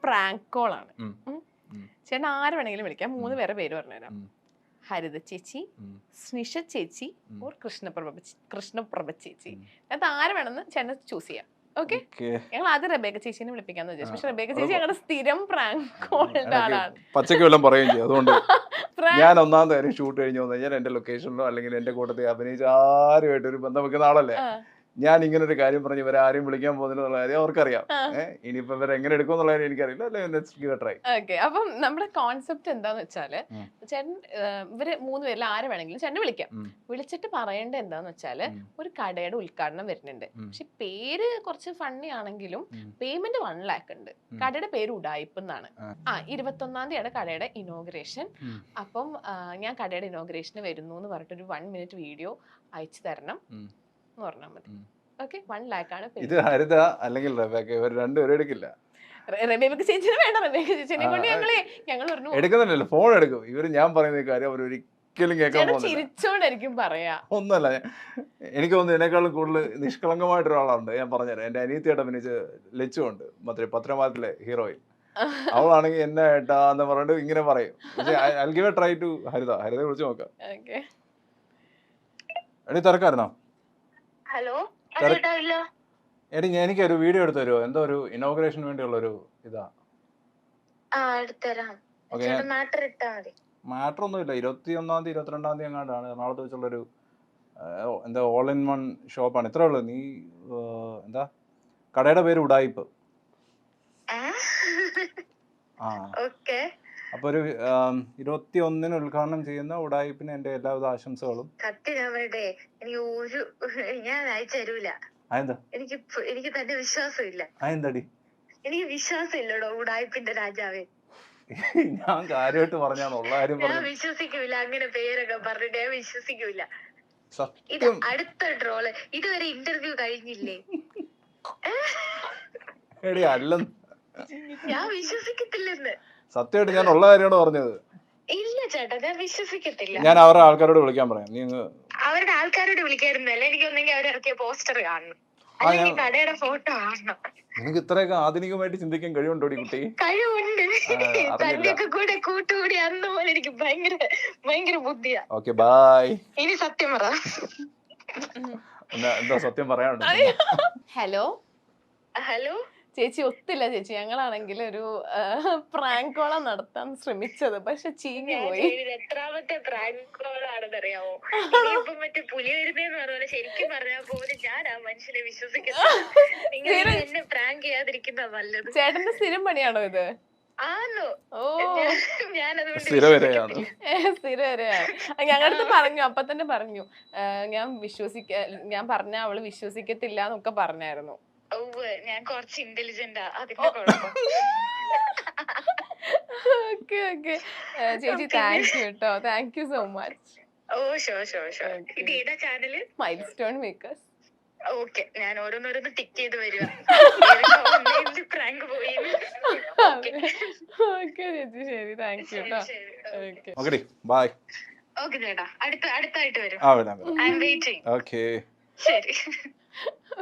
Prank call ആണ്. ചേട്ടൻ ആര് വേണമെങ്കിലും വിളിക്കാം. 3 പേരെ പേര് പറഞ്ഞുതരാം. ഹരിത ചേച്ചി, സ്നിഷ ചേച്ചി, ഓർ കൃഷ്ണപ്രഭ ചേച്ചി. അത് ആര് വേണമെന്ന് ചേട്ടൻ ചൂസ് ചെയ്യാം. ഓക്കെ, ഞങ്ങൾ ആദ്യം റബേക്ക ചേച്ചിനെ വിളിപ്പിക്കാന്ന് വിചാരിച്ചു. പക്ഷെ റബേക്ക ചേച്ചി ഞങ്ങളുടെ സ്ഥിരം പ്രാങ്ക് കോളിന്റെ ആളാണ്. പച്ചക്ക് വല്ലതും പറയുകയും ചെയ്യും. അതുകൊണ്ട് ഞാൻ ഒന്നാം കാര്യം ഷൂട്ട് കഴിഞ്ഞ് വന്നു കഴിഞ്ഞാൽ എന്റെ ലൊക്കേഷനിലോ അല്ലെങ്കിൽ എന്റെ കൂട്ടത്തിൽ അഭിനയിച്ച ആരുമായിട്ട് ഒരു ബന്ധം വെക്കുന്ന ആളല്ലേ, ഞാൻ ഇങ്ങനെ ഒരു കാര്യം പറഞ്ഞു ഇവരെ ആരെയും വിളിക്കാൻ പോകുന്നുള്ള കാര്യം അവർക്കറിയാം. ഇനിയിപ്പോ ഇവരെ എങ്ങനെ എടുക്കും എന്നുള്ള കാര്യം എനിക്കറിയില്ല. ട്രൈ. ഓക്കെ, അപ്പം നമ്മുടെ കോൺസെപ്റ്റ് എന്താന്ന് വെച്ചാല് ചേട്ടൻ ഇവര് 3 പേരിൽ ആരെ വേണമെങ്കിലും ചേട്ടനെ വിളിക്കാം. വിളിച്ചിട്ട് പറയേണ്ടത് എന്താന്ന് വെച്ചാല് ഒരു കടയുടെ ഉദ്ഘാടനം വരുന്നുണ്ട്. പക്ഷെ പേര് കുറച്ച് ഫണ്ണി ആണെങ്കിലും പേയ്മെന്റ് 1 lakh ഉണ്ട്. കടയുടെ പേര് ഉഡായിപ്പ് എന്നാണ്. 21-ാം തീയതിയാണ് കടയുടെ ഇനോഗ്രേഷൻ. അപ്പം ഞാൻ കടയുടെ ഇനോഗ്രേഷന് വരുന്നു എന്ന് പറഞ്ഞിട്ട് ഒരു 1 minute വീഡിയോ അയച്ചു തരണം എന്ന് പറഞ്ഞാൽ മതി. ഓക്കെ, 1 lakh ആണ്. ഇത് ഹരിത അല്ലെങ്കിൽ റബേക്ക, ഇവർ രണ്ടുപേരും എടുക്കില്ല. റബേക്ക ചേച്ചിനെ വേണ്ട. റബേക്ക ചേച്ചിനെ കൊണ്ട് ഞങ്ങൾ എടുക്കുന്നില്ലല്ലോ, ഫോൺ എടുക്കും. ഇവര് ഞാൻ പറയുന്ന കാര്യം അവർ ഒരിക്കലും കേൾക്കാൻ പോകുന്നില്ല. ചിരിച്ചോണ്ടായിരിക്കും പറയാ. ഒന്നല്ല, എനിക്ക് തോന്നുന്നു ഇതിനേക്കാളും കൂടുതൽ നിഷ്കളങ്കമായിട്ടൊരാളുണ്ട്. ഞാൻ പറഞ്ഞുതരാം. എന്റെ അനിയത്തിയായിട്ട് അഭിനയിച്ച് ലച്ചുണ്ട്, മറ്റേ പത്രമാറ്റിലെ ഹീറോയിൻ. അവളാണെങ്കിൽ എന്നെ ഏട്ടാന്ന് പറഞ്ഞിട്ട് ഇങ്ങനെ പറയും. പക്ഷെ I give a try to Haritha. ഹരിതയെ വിളിച്ച് നോക്കാം. എടി തിരക്കായിരുന്നോ? ഹലോ, എടി എനിക്കൊരു വീഡിയോ എടുത്തു തരുമോ? എന്തോ ഒരു ഇനോഗ്രേഷന് വേണ്ടിയുള്ള ഒരു ഇതാ. മാറ്റർ ഒന്നുമില്ല. 21-ാം തീയതി 22-ാം തീയതി എങ്ങാണ്ടാണ് എറണാകുളത്ത് വെച്ചുള്ളൊരു എന്താ ഓൾ ഇൻ വൺ ഷോപ്പാണ്. ഇത്രേ ഉള്ളു. നീ എന്താ കടയുടെ പേര് ഉഡായിപ്പ്. അപ്പൊ ഒരു 21-ന് ഉദ്ഘാടനം ചെയ്യുന്ന ഉഡായിപ്പിന് എന്റെ എല്ലാവിധ ആശംസകളും. ഞാൻ അയച്ചു തരൂല. എനിക്ക് തന്നെ വിശ്വാസമില്ല. അതെന്താടി? എനിക്ക് വിശ്വാസമില്ലടോ ഉഡായിപ്പിന്റെ രാജാവേ. ഞാൻ കാര്യമായിട്ട് പറഞ്ഞാണുള്ള കാര്യം. ഞാൻ വിശ്വസിക്കൂല. അങ്ങനെ പേരൊക്കെ പറഞ്ഞിട്ട് ഞാൻ വിശ്വസിക്കൂല. ഇത് അടുത്ത ട്രോള്. ഇതുവരെ ഇന്റർവ്യൂ കഴിഞ്ഞില്ലേ? എടി അല്ലെന്ന്, ഞാൻ വിശ്വസിക്കത്തില്ലെന്ന്. സത്യമായിട്ട് ഞാൻ ഉള്ള കാര്യമാണ് പറഞ്ഞത്. ഇല്ല ചേട്ടാ, ഞാൻ വിശ്വസിക്കത്തില്ല. ഞാൻ അവരുടെ ആൾക്കാരോട് വിളിക്കാൻ പറയാം. നീ അവരുടെ ആൾക്കാരോട് വിളിക്കായിരുന്നല്ലേ? എനിക്ക് ഒന്നെങ്കിൽ അവരിറക്കിയ പോസ്റ്റർ കാണണം, അല്ലെങ്കിൽ കടയുടെ ഫോട്ടോ കാണണം. എനിക്ക് ഇത്രയൊക്കെ ആധുനികമായിട്ട് ചിന്തിക്കാൻ കഴിവുണ്ടോ കുട്ടി? കഴിവുണ്ട്. തന്നെയൊക്കെ കൂടെ കൂട്ടുകൂടി അന്ന് പോലെ എനിക്ക് ഭയങ്കര ബുദ്ധിയാ. Okay, by. ഇനി സത്യം പറ. എന്താ സത്യം പറയാനുണ്ട്? ഹലോ ഹലോ ചേച്ചി, ഒത്തില്ല ചേച്ചി. ഞങ്ങളാണെങ്കിൽ ഒരു പ്രാങ്ക് കോള നടത്താൻ ശ്രമിച്ചത്, പക്ഷെ ചീഞ്ഞു പോയി. എത്രാമത്തെ പ്രാങ്ക് കോളാണെന്നറിയാമോ? ഇപ്പൊ മറ്റേ പുലി വരുന്നേന്ന് പറഞ്ഞ ശരിക്കും പറഞ്ഞാൽ പോലും ഞാൻ ആ മനുഷ്യനെ വിശ്വസിക്കുന്നത്. എന്നെ പ്രാങ്ക് ചെയ്യാതിരിക്കുന്ന നല്ലത്. ചേട്ടന്റെ സ്ഥിരം പണിയാണോ ഇത്? ആണോ? ഓ, ഞാനതുകൊണ്ട് സ്ഥിരം വരെയാണ്. ഞങ്ങളടുത്ത് പറഞ്ഞു, അപ്പൊ തന്നെ പറഞ്ഞു ഞാൻ പറഞ്ഞ അവള് വിശ്വസിക്കത്തില്ല എന്നൊക്കെ പറഞ്ഞായിരുന്നു. ഞാൻ കുറച്ച് ഇന്റലിജന്റാ, അതിന്റെ കുഴപ്പം. ഓക്കെ ഓക്കെ ചേച്ചി, താങ്ക് യു കേട്ടോ. Thank you so much. ഓ ഷോ. ഇത് ഏതാ ചാനല്? Milestone makers. ഓക്കെ, ഞാൻ ഓരോന്നോരോന്ന് ടിക്ക് ചെയ്ത് വരുക. പ്രാങ്ക് പോയി. ഓക്കെ ചേച്ചി, ശരി. താങ്ക് യു കേട്ടോ. Okay, bye. ഓക്കെ ചേട്ടാ, അടുത്തായിട്ട് വരും. ആ, വരാം. I am waiting. ഓക്കെ, ശരി.